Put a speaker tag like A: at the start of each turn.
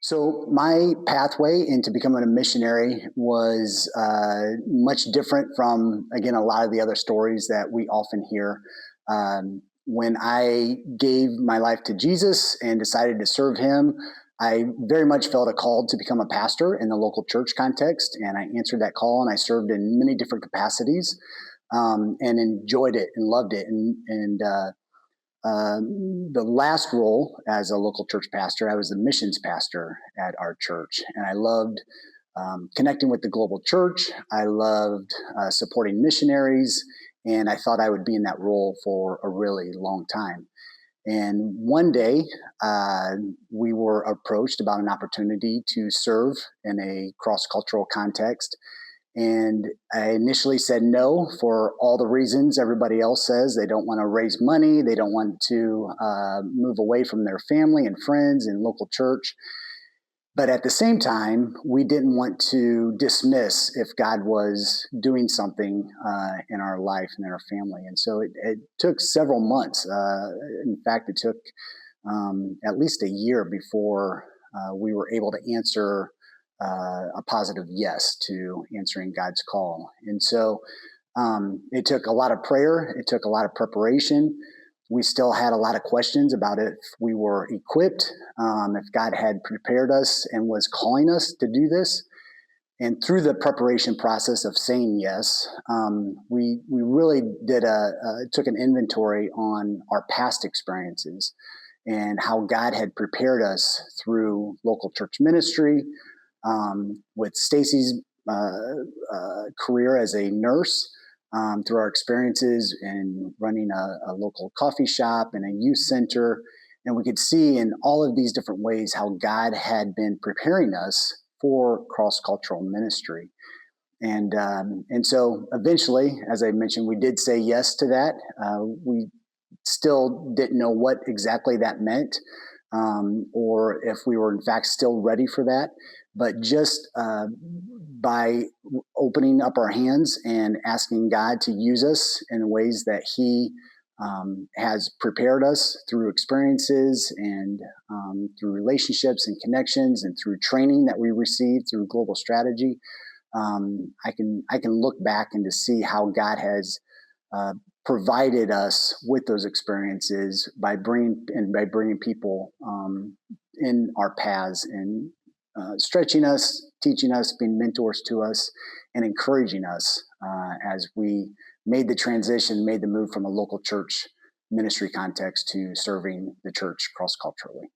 A: So my pathway into becoming a missionary was much different from, again, a lot of the other stories that we often hear. When I gave my life to Jesus and decided to serve Him, I very much felt a call to become a pastor in the local church context, and I answered that call, and I served in many different capacities, and enjoyed it and loved it, the last role as a local church pastor, I was the missions pastor at our church, and I loved connecting with the global church. I loved supporting missionaries, and I thought I would be in that role for a really long time. And one day, uh, we were approached about an opportunity to serve in a cross cultural context, and I initially said no for all the reasons everybody else says. They don't want to raise money. They don't want to move away from their family and friends and local church. But at the same time, we didn't want to dismiss if God was doing something in our life and in our family. And so it took several months. In fact, it took at least a year before we were able to answer a positive yes to answering God's call. And so it took a lot of prayer, it took a lot of preparation. We still had a lot of questions about if we were equipped, if God had prepared us and was calling us to do this. And through the preparation process of saying yes, we really took an inventory on our past experiences and how God had prepared us through local church ministry, with Stacy's career as a nurse, through our experiences in running a local coffee shop and a youth center. And we could see in all of these different ways how God had been preparing us for cross cultural ministry. And so eventually, as I mentioned, we did say yes to that. We still didn't know what exactly that meant, or if we were in fact still ready for that. But just by opening up our hands and asking God to use us in ways that He has prepared us through experiences and through relationships and connections and through training that we received through global strategy, I can look back and to see how God has uh, provided us with those experiences by bringing people in our paths and stretching us, teaching us, being mentors to us, and encouraging us as we made the transition, made the move from a local church ministry context to serving the church cross culturally.